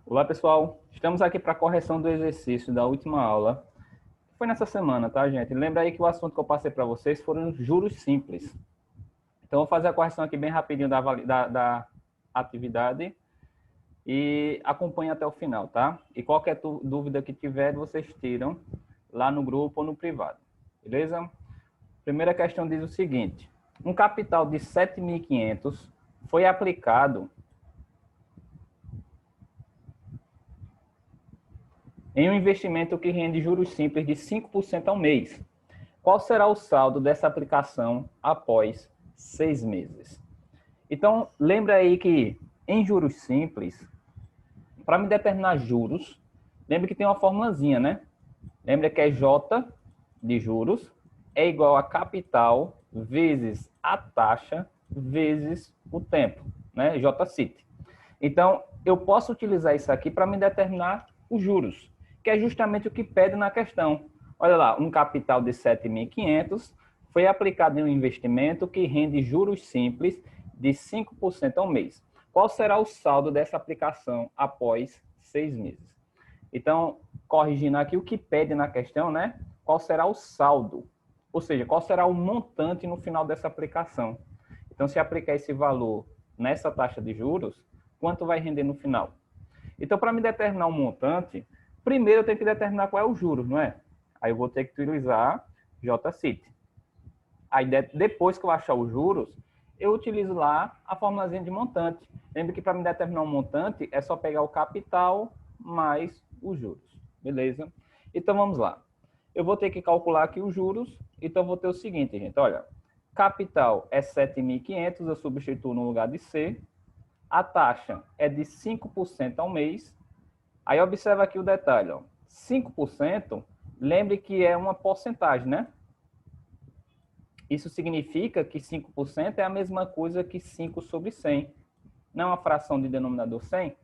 Olá, pessoal. Estamos aqui para a correção do exercício da última aula. Foi nessa semana, tá, gente? Lembra aí que o assunto que eu passei para vocês foram juros simples. Então, vou fazer a correção aqui bem rapidinho da atividade e acompanhe até o final, tá? E qualquer dúvida que tiver, vocês tiram lá no grupo ou no privado. Beleza? Primeira questão diz o seguinte. Um capital de 7.500 foi aplicado em um investimento que rende juros simples de 5% ao mês. Qual será o saldo dessa aplicação após 6 meses? Então, lembra aí que em juros simples, para me determinar juros, lembra que tem uma formulazinha, né? Lembra que é J de juros é igual a capital vezes a taxa vezes o tempo, né? J-CIT. Então, eu posso utilizar isso aqui para me determinar os juros, que é justamente o que pede na questão. Olha lá, um capital de 7.500 foi aplicado em um investimento que rende juros simples de 5% ao mês. Qual será o saldo dessa aplicação após 6 meses? Então, corrigindo aqui o que pede na questão, né? Qual será o saldo? Ou seja, qual será o montante no final dessa aplicação? Então, se aplicar esse valor nessa taxa de juros, quanto vai render no final? Então, para me determinar um montante, primeiro eu tenho que determinar qual é o juros, não é? Aí eu vou ter que utilizar J-CIT. Aí depois que eu achar os juros, eu utilizo lá a formulazinha de montante. Lembra que para me determinar um montante é só pegar o capital mais os juros. Beleza? Então vamos lá. Eu vou ter que calcular aqui os juros. Então vou ter o seguinte, gente. Olha, capital é 7.500, eu substituo no lugar de C. A taxa é de 5% ao mês. Aí observa aqui o detalhe. Ó. 5%, lembre que é uma porcentagem, né? Isso significa que 5% é a mesma coisa que 5 sobre 100. Não é uma fração de denominador 100?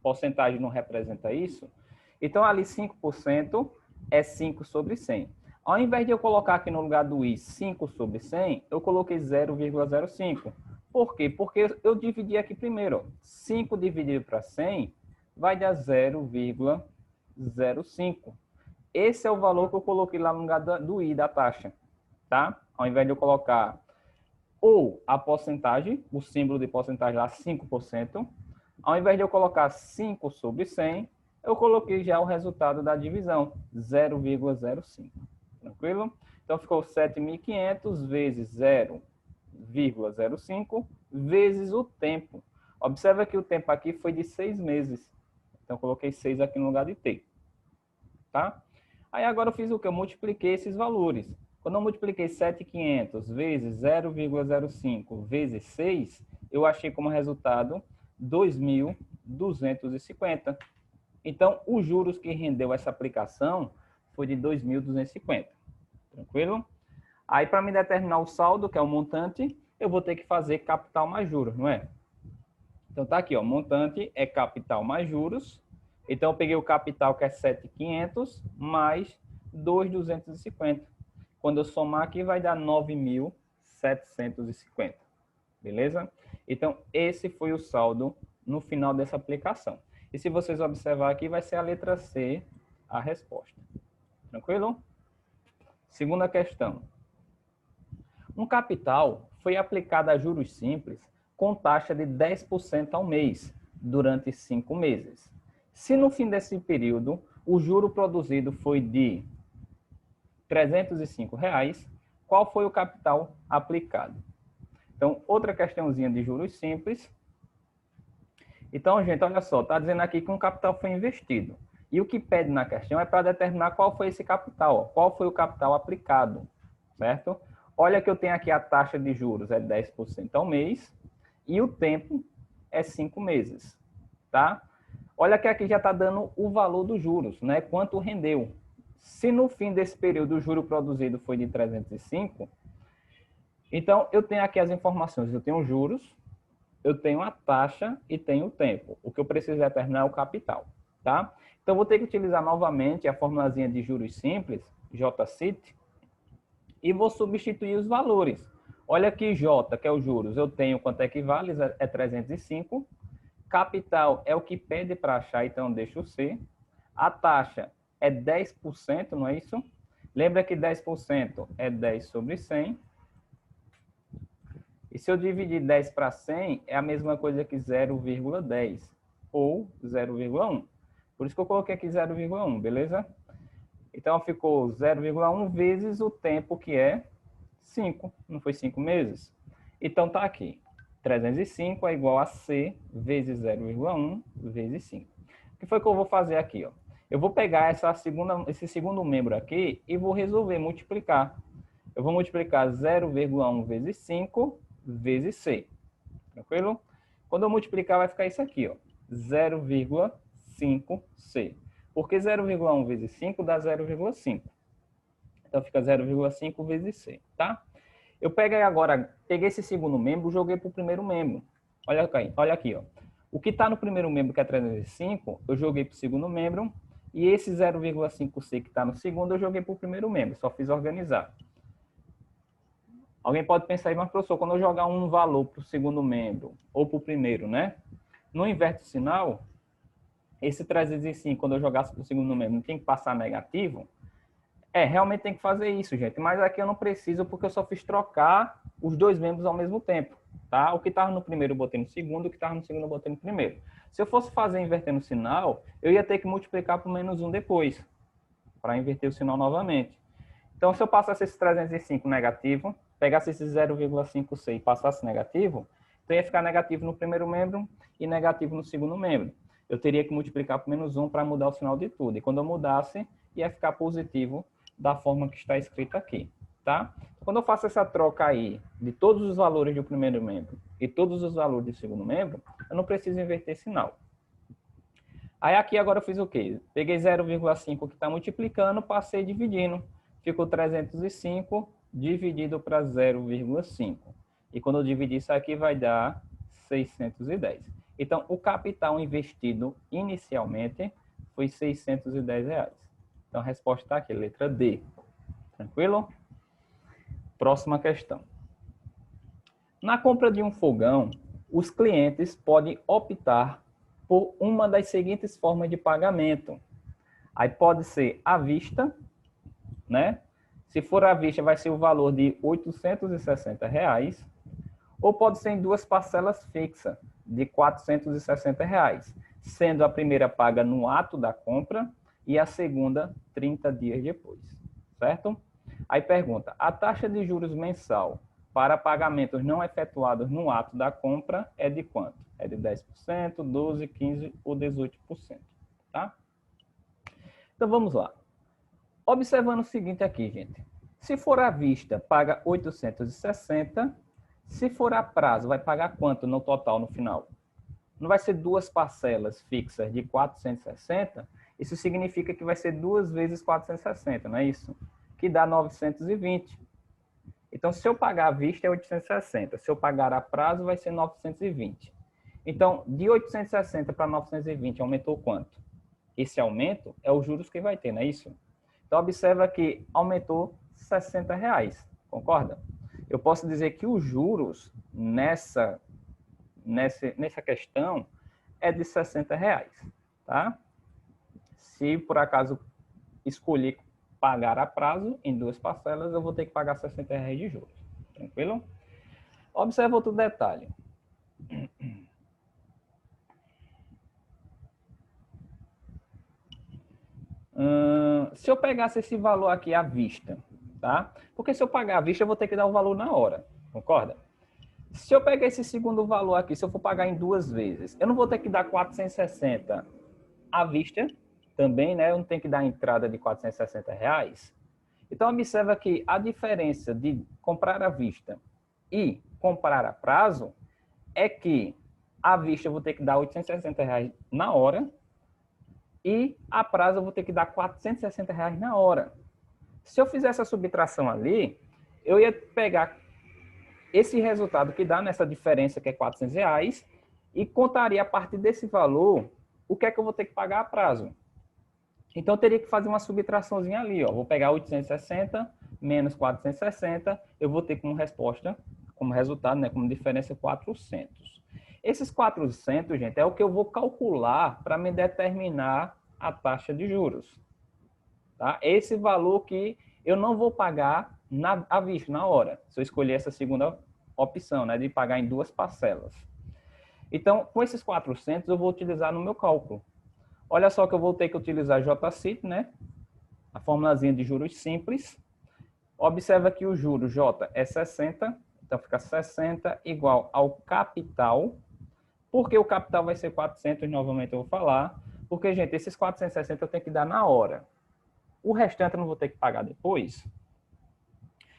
Porcentagem não representa isso? Então, ali 5% é 5 sobre 100. Ao invés de eu colocar aqui no lugar do I 5 sobre 100, eu coloquei 0,05. Por quê? Porque eu dividi aqui primeiro. 5 dividido para 100 vai dar 0,05. Esse é o valor que eu coloquei lá no lugar do I, da taxa. Tá? Ao invés de eu colocar ou a porcentagem, o símbolo de porcentagem lá, 5%, ao invés de eu colocar 5 sobre 100, eu coloquei já o resultado da divisão, 0,05. Tranquilo? Então, ficou 7.500 vezes 0,05 vezes o tempo. Observa que o tempo aqui foi de 6 meses. Então, coloquei 6 aqui no lugar de T. Tá? Aí, agora eu fiz o que? Eu multipliquei esses valores. Quando eu multipliquei 7.500 vezes 0,05 vezes 6, eu achei como resultado 2.250. Então, os juros que rendeu essa aplicação foi de 2.250. Tranquilo? Aí, para me determinar o saldo, que é o montante, eu vou ter que fazer capital mais juros, não é? Então, tá aqui, ó, montante é capital mais juros. Então, eu peguei o capital, que é 7.500, mais 2.250. Quando eu somar aqui, vai dar 9.750. Beleza? Então, esse foi o saldo no final dessa aplicação. E se vocês observar aqui, vai ser a letra C a resposta. Tranquilo? Segunda questão. Um capital foi aplicado a juros simples com taxa de 10% ao mês, durante 5 meses. Se no fim desse período, o juro produzido foi de R$ 305, qual foi o capital aplicado? Então, outra questãozinha de juros simples. Então, gente, olha só, está dizendo aqui que um capital foi investido. E o que pede na questão é para determinar qual foi esse capital, ó, qual foi o capital aplicado, certo? Olha que eu tenho aqui a taxa de juros, é 10% ao mês, e o tempo é 5 meses, tá? Olha que aqui já está dando o valor dos juros, né? Quanto rendeu. Se no fim desse período o juro produzido foi de 305, então eu tenho aqui as informações. Eu tenho os juros, eu tenho a taxa e tenho o tempo. O que eu preciso determinar é o capital, tá? Então, vou ter que utilizar novamente a formulazinha de juros simples, J-CIT, e vou substituir os valores. Olha aqui, J, que é os juros, eu tenho quanto é que vale, é 305. Capital é o que pede para achar, então deixa o C. A taxa é 10%, não é isso? Lembra que 10% é 10 sobre 100. E se eu dividir 10 para 100, é a mesma coisa que 0,10 ou 0,1. Por isso que eu coloquei aqui 0,1, beleza? Então, ficou 0,1 vezes o tempo, que é 5. Não foi 5 meses? Então, tá aqui. 305 é igual a C vezes 0,1 vezes 5. O que foi que eu vou fazer aqui? Ó? Eu vou pegar esse segundo membro aqui e vou resolver multiplicar. Eu vou multiplicar 0,1 vezes 5 vezes C. Tranquilo? Quando eu multiplicar, vai ficar isso aqui, ó. 0,5C. Porque 0,1 vezes 5 dá 0,5. Então, fica 0,5 vezes C, tá? Eu peguei esse segundo membro, joguei para o primeiro membro. Olha aqui, ó. O que está no primeiro membro, que é 305, eu joguei para o segundo membro. E esse 0,5C que está no segundo, eu joguei para o primeiro membro. Só fiz organizar. Alguém pode pensar aí, mas professor, quando eu jogar um valor para o segundo membro, ou para o primeiro, né? No inverte o sinal, esse 305, quando eu jogasse para o segundo membro, não tem que passar negativo? Realmente tem que fazer isso, gente. Mas aqui eu não preciso, porque eu só fiz trocar os dois membros ao mesmo tempo, tá? O que estava no primeiro eu botei no segundo, o que estava no segundo eu botei no primeiro. Se eu fosse fazer invertendo o sinal, eu ia ter que multiplicar por menos 1 depois, para inverter o sinal novamente. Então, se eu passasse esse 305 negativo, pegasse esse 0,5C e passasse negativo, então ia ficar negativo no primeiro membro e negativo no segundo membro. Eu teria que multiplicar por menos 1 para mudar o sinal de tudo. E quando eu mudasse, ia ficar positivo da forma que está escrito aqui, tá? Quando eu faço essa troca aí de todos os valores do primeiro membro e todos os valores do segundo membro, eu não preciso inverter sinal. Aí aqui agora eu fiz o quê? Peguei 0,5 que está multiplicando, passei dividindo. Ficou 305 dividido para 0,5. E quando eu dividir isso aqui, vai dar 610. Então, o capital investido inicialmente foi R$610. Então, a resposta está aqui, letra D. Tranquilo? Próxima questão. Na compra de um fogão, os clientes podem optar por uma das seguintes formas de pagamento. Aí pode ser à vista, né? Se for à vista, vai ser o valor de R$860, ou pode ser em duas parcelas fixas de R$460, sendo a primeira paga no ato da compra e a segunda 30 dias depois, certo? Aí pergunta, a taxa de juros mensal para pagamentos não efetuados no ato da compra é de quanto? É de 10%, 12%, 15% ou 18%, tá? Então vamos lá. Observando o seguinte aqui, gente. Se for à vista, paga 860. Se for a prazo, vai pagar quanto no total, no final? Não vai ser duas parcelas fixas de 460? Isso significa que vai ser 2 vezes 460, não é isso? Que dá 920. Então, se eu pagar à vista, é 860. Se eu pagar a prazo, vai ser 920. Então, de 860 para 920, aumentou quanto? Esse aumento é os juros que vai ter, não é isso? Então, observa que aumentou R$60, concorda? Eu posso dizer que os juros nessa questão é de R$60, tá? Se por acaso escolher pagar a prazo em duas parcelas, eu vou ter que pagar R$60 de juros, tranquilo? Observa outro detalhe. Se eu pegasse esse valor aqui à vista, tá? Porque se eu pagar à vista, eu vou ter que dar o valor na hora, concorda? Se eu pegar esse segundo valor aqui, se eu for pagar em duas vezes, eu não vou ter que dar 460 à vista também, né? Eu não tenho que dar a entrada de R$460. Então, observa que a diferença de comprar à vista e comprar a prazo é que à vista eu vou ter que dar R$860 na hora e a prazo eu vou ter que dar R$460 na hora. Se eu fizer essa subtração ali, eu ia pegar esse resultado que dá nessa diferença, que é R$400, e contaria a partir desse valor o que é que eu vou ter que pagar a prazo. Então, eu teria que fazer uma subtraçãozinha ali, ó. Vou pegar 860 menos 460, eu vou ter como resposta, como resultado, né, como diferença, 400. Esses 400, gente, é o que eu vou calcular para me determinar a taxa de juros. Tá? Esse valor que eu não vou pagar à vista, na hora, se eu escolher essa segunda opção, né, de pagar em 2 parcelas. Então, com esses 400, eu vou utilizar no meu cálculo. Olha só que eu vou ter que utilizar JCIT, né? A formulazinha de juros simples. Observa que o juros J é 60, então fica 60 igual ao capital. Por que o capital vai ser 400? Novamente eu vou falar. Porque, gente, esses 460 eu tenho que dar na hora. O restante eu não vou ter que pagar depois.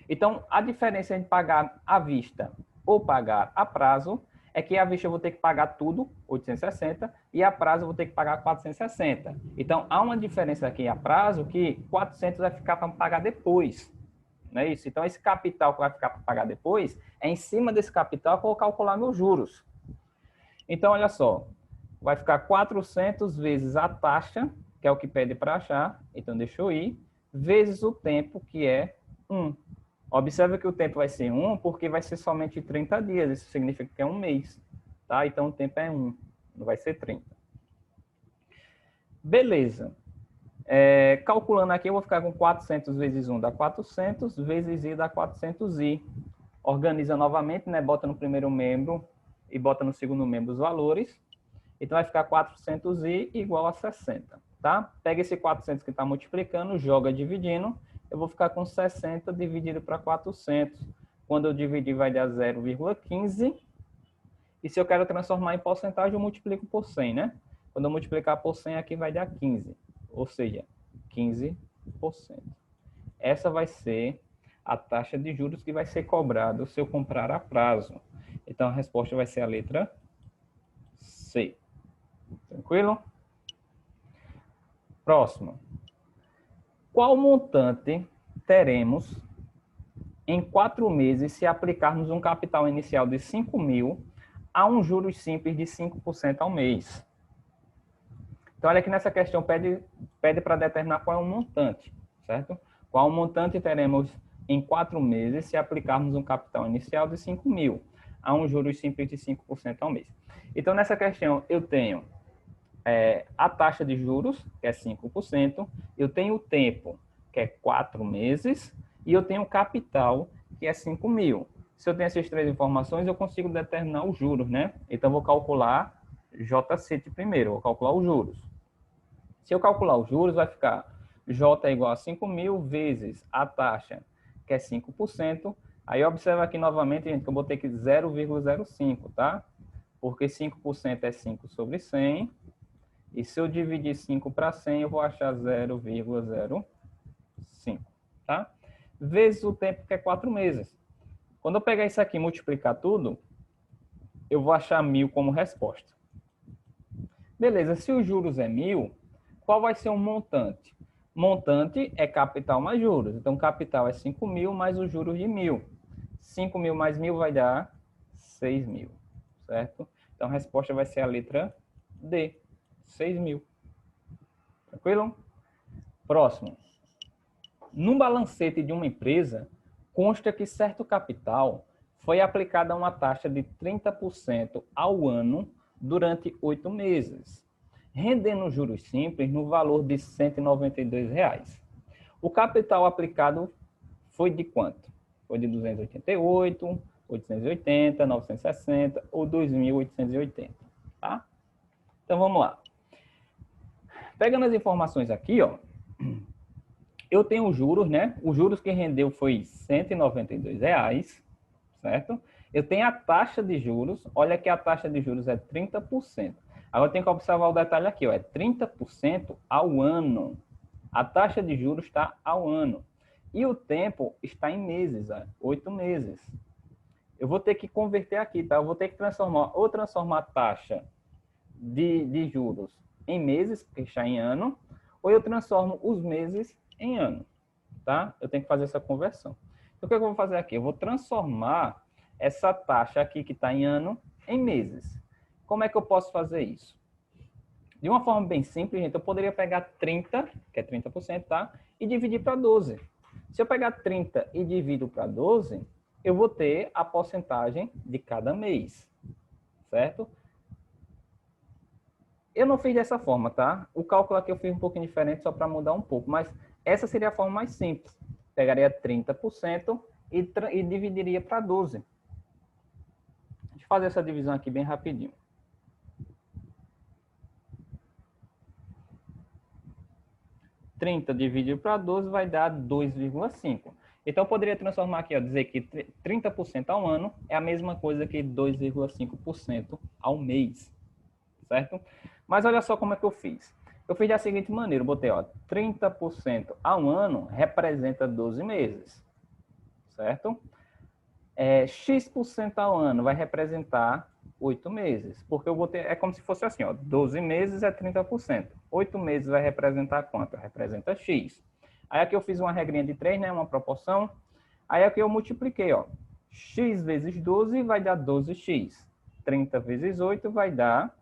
Então, a diferença entre pagar à vista ou pagar a prazo é que à vista eu vou ter que pagar tudo, 860, e a prazo eu vou ter que pagar 460. Então, há uma diferença aqui a prazo que 400 vai ficar para pagar depois. Não é isso? Então, esse capital que vai ficar para pagar depois, é em cima desse capital que eu vou calcular meus juros. Então, olha só, vai ficar 400 vezes a taxa, que é o que pede para achar, então deixa eu ir, vezes o tempo, que é 1. Observe que o tempo vai ser 1 porque vai ser somente 30 dias. Isso significa que é um mês. Tá? Então, o tempo é 1. Não vai ser 30. Beleza. Calculando aqui, eu vou ficar com 400 vezes 1 dá 400, vezes I dá 400i. Organiza novamente, né? Bota no primeiro membro e bota no segundo membro os valores. Então, vai ficar 400i igual a 60. Tá? Pega esse 400 que está multiplicando, joga dividindo. Eu vou ficar com 60 dividido para 400. Quando eu dividir, vai dar 0,15. E se eu quero transformar em porcentagem, eu multiplico por 100, né? Quando eu multiplicar por 100, aqui vai dar 15. Ou seja, 15%. Essa vai ser a taxa de juros que vai ser cobrada se eu comprar a prazo. Então, a resposta vai ser a letra C. Tranquilo? Próximo. Qual montante teremos em 4 meses se aplicarmos um capital inicial de 5.000 a um juros simples de 5% ao mês? Então, olha aqui nessa questão, pede para determinar qual é o montante, certo? Qual montante teremos em 4 meses se aplicarmos um capital inicial de 5.000 a um juros simples de 5% ao mês? Então, nessa questão, eu tenho a taxa de juros, que é 5%, eu tenho o tempo, que é 4 meses, e eu tenho o capital, que é 5.000. Se eu tenho essas 3 informações, eu consigo determinar os juros, né? Então, vou calcular JCIT primeiro, vou calcular os juros. Se eu calcular os juros, vai ficar J igual a 5.000 vezes a taxa, que é 5%. Aí, observa aqui novamente, gente, que eu botei aqui 0,05, tá? Porque 5% é 5 sobre 100. E se eu dividir 5 para 100, eu vou achar 0,05, tá? Vezes o tempo, que é 4 meses. Quando eu pegar isso aqui e multiplicar tudo, eu vou achar 1.000 como resposta. Beleza, se os juros é 1.000, qual vai ser o montante? Montante é capital mais juros. Então, capital é 5.000 mais os juros de 1.000. 5.000 mais 1.000 vai dar 6.000, certo? Então, a resposta vai ser a letra D. 6.000. Tranquilo? Próximo. No balancete de uma empresa, consta que certo capital foi aplicado a uma taxa de 30% ao ano durante 8 meses, rendendo juros simples no valor de R$ 192. O capital aplicado foi de quanto? Foi de 288, 880, 960 ou 2.880, tá? Então, vamos lá. Pegando as informações aqui, ó, eu tenho os juros, né? Os juros que rendeu foi R$ 192, certo? Eu tenho a taxa de juros, olha que a taxa de juros é 30%. Agora tem que observar o detalhe aqui, ó, é 30% ao ano. A taxa de juros está ao ano. E o tempo está em meses, ó, 8 meses. Eu vou ter que converter aqui, tá? Eu vou ter que transformar a taxa de juros em meses, porque está em ano, ou eu transformo os meses em ano, tá? Eu tenho que fazer essa conversão. Então, o que eu vou fazer aqui? Eu vou transformar essa taxa aqui que está em ano em meses. Como é que eu posso fazer isso? De uma forma bem simples, gente, eu poderia pegar 30, que é 30%, tá? E dividir para 12. Se eu pegar 30 e divido para 12, eu vou ter a porcentagem de cada mês, certo? Eu não fiz dessa forma, tá? O cálculo aqui eu fiz um pouquinho diferente só para mudar um pouco, mas essa seria a forma mais simples. Pegaria 30% e dividiria para 12. Deixa eu fazer essa divisão aqui bem rapidinho. 30 dividido para 12 vai dar 2,5. Então, eu poderia transformar aqui, ó, dizer que 30% ao ano é a mesma coisa que 2,5% ao mês, certo? Mas olha só como é que eu fiz. Eu fiz da seguinte maneira, eu botei, ó, 30% ao ano representa 12 meses, certo? X% ao ano vai representar 8 meses, porque eu botei, é como se fosse assim, ó, 12 meses é 30%. 8 meses vai representar quanto? Representa X. Aí aqui eu fiz uma regrinha de 3, né, uma proporção. Aí aqui eu multipliquei, ó, X vezes 12 vai dar 12X. 30 vezes 8 vai dar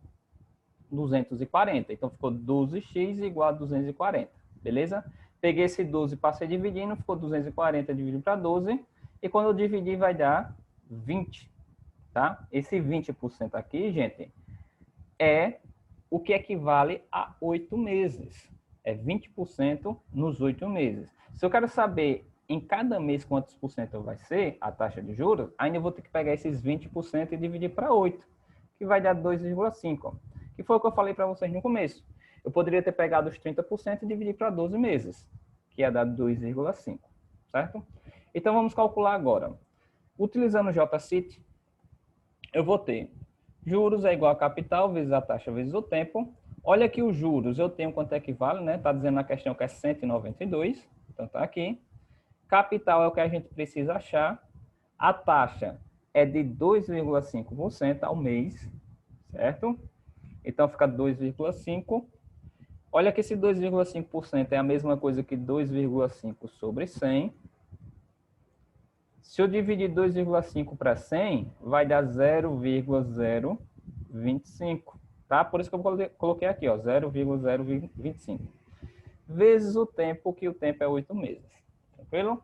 240. Então ficou 12x igual a 240, beleza? Peguei esse 12 e passei dividindo, ficou 240 dividido para 12. E quando eu dividir vai dar 20, tá? Esse 20% aqui, gente, é o que equivale a 8 meses. É 20% nos 8 meses. Se eu quero saber em cada mês quantos por cento vai ser a taxa de juros, ainda vou ter que pegar esses 20% e dividir para 8, que vai dar 2,5. Que foi o que eu falei para vocês no começo. Eu poderia ter pegado os 30% e dividir para 12 meses, que ia dar 2,5, certo? Então, vamos calcular agora. Utilizando o JCIT, eu vou ter juros é igual a capital vezes a taxa vezes o tempo. Olha aqui os juros, eu tenho quanto equivale, né? Está dizendo na questão que é 192, então está aqui. Capital é o que a gente precisa achar. A taxa é de 2,5% ao mês, certo? Então fica 2,5. Olha que esse 2,5% é a mesma coisa que 2,5 sobre 100. Se eu dividir 2,5 para 100, vai dar 0,025, tá? Por isso que eu coloquei aqui, ó, 0,025. Vezes o tempo, que o tempo é 8 meses. Tranquilo?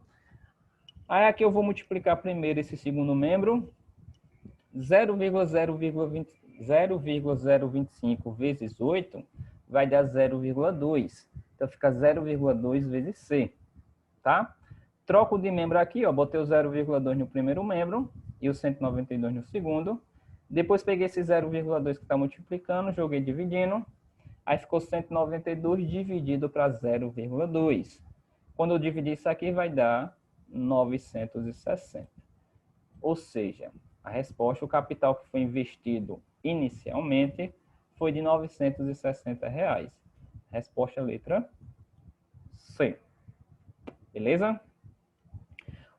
Aí aqui eu vou multiplicar primeiro esse segundo membro. 0,025 vezes 8 vai dar 0,2. Então fica 0,2 vezes C, tá? Troco de membro aqui, ó, botei o 0,2 no primeiro membro e o 192 no segundo. Depois peguei esse 0,2 que está multiplicando, joguei dividindo. Aí ficou 192 dividido para 0,2. Quando eu dividir isso aqui, vai dar 960. Ou seja, a resposta, o capital que foi investido inicialmente foi de R$ 960. Resposta letra C. Beleza?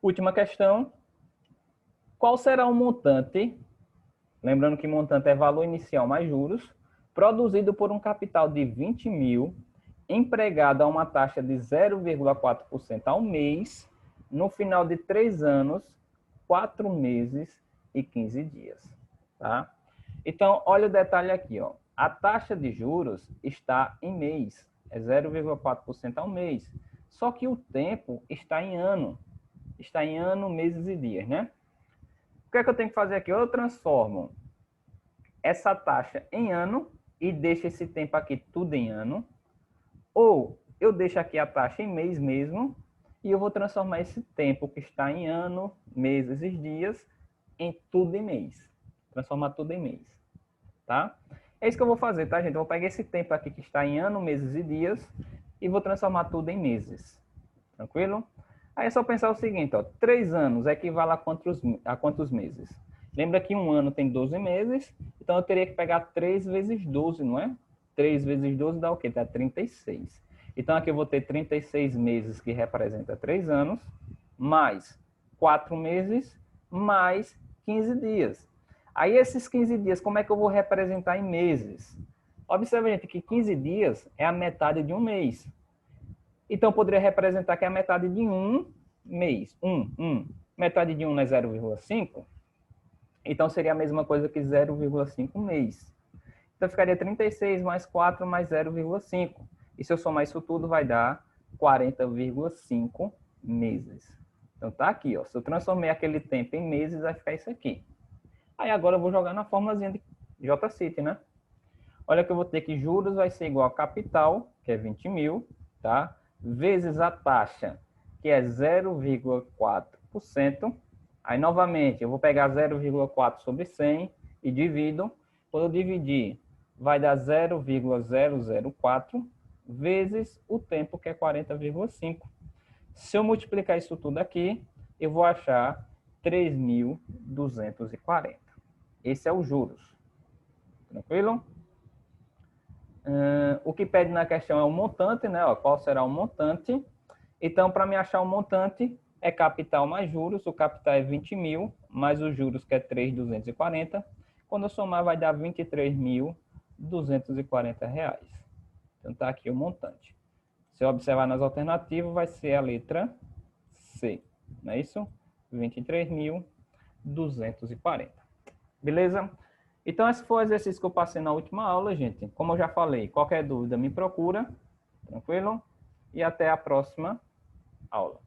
Última questão. Qual será o montante, lembrando que montante é valor inicial mais juros, produzido por um capital de 20 mil, empregado a uma taxa de 0,4% ao mês, no final de 3 anos, 4 meses e 15 dias. Tá? Então, olha o detalhe aqui. Ó. A taxa de juros está em mês, é 0,4% ao mês. Só que o tempo está em ano. Está em ano, meses e dias, né? O que é que eu tenho que fazer aqui? Eu transformo essa taxa em ano e deixo esse tempo aqui tudo em ano. Ou eu deixo aqui a taxa em mês mesmo e eu vou transformar esse tempo que está em ano, meses e dias em tudo em mês. Transformar tudo em mês, tá? É isso que eu vou fazer, tá, gente? Eu vou pegar esse tempo aqui que está em ano, meses e dias e vou transformar tudo em meses. Tranquilo? Aí é só pensar o seguinte, ó, 3 anos equivale a quantos meses? Lembra que um ano tem 12 meses, então eu teria que pegar 3 vezes 12, não é? 3 vezes 12 dá o quê? Dá 36. Então aqui eu vou ter 36 meses, que representa 3 anos, mais 4 meses, mais 15 dias. Aí esses 15 dias, como é que eu vou representar em meses? Observe, gente, que 15 dias é a metade de um mês. Então, poderia representar que é a metade de um mês. Metade de 1 não é 0,5? Então, seria a mesma coisa que 0,5 mês. Então, ficaria 36 mais 4 mais 0,5. E se eu somar isso tudo, vai dar 40,5 meses. Então, tá aqui, ó. Se eu transformei aquele tempo em meses, vai ficar isso aqui. Aí, agora eu vou jogar na formulazinha J-City, né? Olha que eu vou ter que juros vai ser igual a capital, que é 20 mil, tá? Vezes a taxa, que é 0,4%. Aí, novamente, eu vou pegar 0,4 sobre 100 e divido. Quando eu dividir, vai dar 0,004 vezes o tempo, que é 40,5. Se eu multiplicar isso tudo aqui, eu vou achar 3.240. Esse é o juros. Tranquilo? O que pede na questão é o montante, né? Ó, qual será o montante? Então, para me achar o montante, é capital mais juros. O capital é 20 mil, mais os juros, que é 3.240. Quando eu somar, vai dar 23.240 reais. Então, está aqui o montante. Se eu observar nas alternativas, vai ser a letra C. Não é isso? 23.240. Beleza? Então, esse foi o exercício que eu passei na última aula, gente. Como eu já falei, qualquer dúvida me procura. Tranquilo? E até a próxima aula.